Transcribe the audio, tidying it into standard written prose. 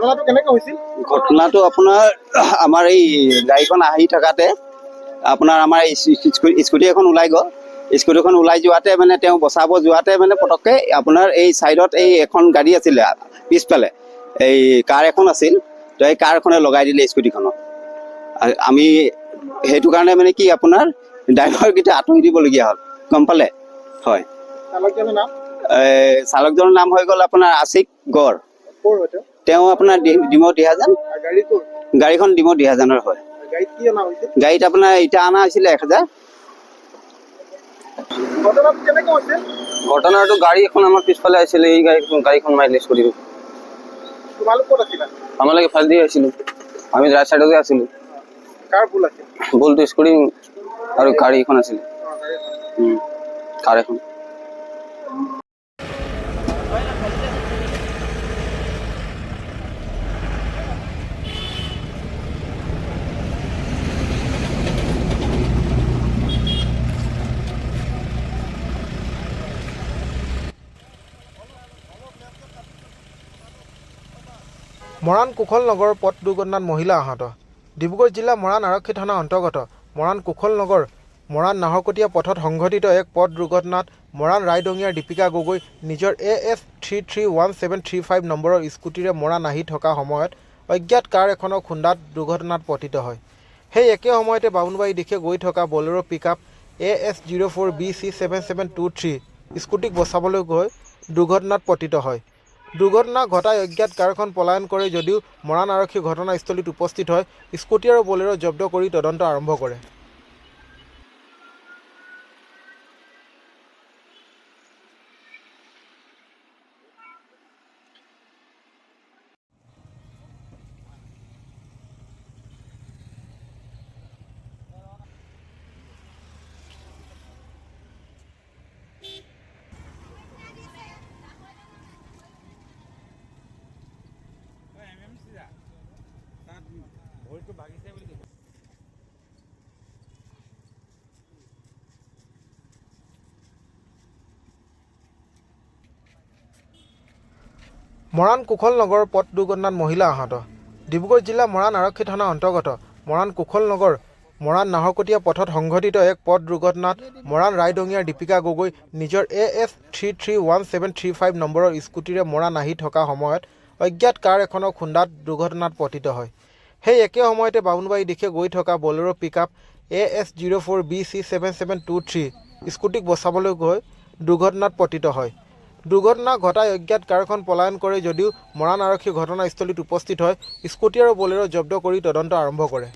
ঘটনাটো কেনেকৈ হৈছিল? ঘটনাটো আপোনাৰ আমাৰ এই গাড়ীখন আহি থকাতে আপোনাৰ আমাৰ স্কুটি এখন ওলাই গ'ল। স্কুটিখন ওলাই যোৱাতে মানে তেওঁ বচাব যোৱাতে মানে পটককৈ আপোনাৰ এই ছাইডত এই এখন গাড়ী আছিলে, পিছফালে এই কাৰ এখন আছিল, তো এই কাৰখনে লগাই দিলে স্কুটিখনত। আমি সেইটো কাৰণে মানে কি আপোনাৰ ড্ৰাইভাৰকেইটা আঁতৰি দিবলগীয়া হ'ল, গম পালে? হয়। চালকজনৰ নাম? চালকজনৰ নাম হৈ গ'ল আপোনাৰ আশিক গড়। ক'ৰ হয়? তেওঁ আপোনাৰ ডিমৌ দিহাজান। গাড়ী ক'ৰ? গাড়ীখন ডিমৌ দিহাজানৰ হয়। গাড়ীত কি অনা হৈছিল? গাড়ীত আপোনাৰ ইটা অনা হৈছিলে 1000। ঘটনাটো কেনেকৈ হৈছিল? ঘটনাটো গাড়ী এখন আমাৰ পিছফালে আছিলে, এই গাড়ীখন মাইলেজ কৰিব। তোমালোক ক'ত আছিলা? আমালোকে ফাৰ্ষ্ট দিয়ে আছিলোঁ, আমি ৰাইট চাইডতে আছিলোঁ। কাৰ ভুল আছিল? ভুলটো স্কুটি আৰু গাড়ী এখন আছিলে, কাৰ এখন। মৰাণ কুশল নগৰ পথ দুৰ্ঘটনাত মহিলা আহত। ডিব্ৰুগড় জিলা মৰাণ আৰক্ষী থানা অন্তৰ্গত মৰাণ কুশল নগৰ মৰাণ নাহৰকটীয়া পথত সংঘটিত এক পথ দুৰ্ঘটনাত মৰাণ ৰাইডঙীয়াৰ দীপিকা গগৈ নিজৰ AS 331735 নম্বৰৰ স্কুটিৰে মৰাণ আহি থকা সময়ত অজ্ঞাত কাৰ এখনৰ খুন্দাত দুৰ্ঘটনাত পতিত হয়। সেই একে সময়তে বামুণবাৰী দিশে গৈ থকা বলেৰো পিকআপ AS 04BC7723 স্কুটিক বচাবলৈ গৈ দুৰ্ঘটনাত পতিত হয়। দুৰ্ঘটনা ঘটাই অজ্ঞাত কাৰখন পলায়ন কৰে যদিও মৰাণ আৰক্ষী ঘটনাস্থলীত উপস্থিত হয় স্কুটি আৰু বলেৰো জব্দ কৰি তদন্ত আৰম্ভ কৰে। মৰাণ কুশল নগৰ পথ দুৰ্ঘটনাত মহিলা আহত। ডিব্ৰুগড় জিলা মৰাণ আৰক্ষী থানা অন্তৰ্গত মৰাণ কুশল নগৰ মৰাণ নাহৰকটীয়া পথত সংঘটিত এক পথ দুৰ্ঘটনাত মৰাণ ৰাইডঙীয়াৰ দীপিকা গগৈ নিজৰ AS 331735 নম্বৰৰ স্কুটিৰে মৰাণ আহি থকা সময়ত অজ্ঞাত কাৰ এখনৰ খুন্দাত দুৰ্ঘটনাত পতিত হয়। সেই একে সময়তে বামুণবাৰী দিশে গৈ থকা বলেৰো পিকআপ AS 04BC7723 স্কুটিক বচাবলৈ গৈ দুৰ্ঘটনাত পতিত হয়। দুৰ্ঘটনা ঘটাই অজ্ঞাত কাৰখন পলায়ন কৰে যদিও মৰাণ আৰক্ষী ঘটনাস্থলীত উপস্থিত হয় স্কুটি আৰু বলেৰো জব্দ কৰি তদন্ত আৰম্ভ কৰে।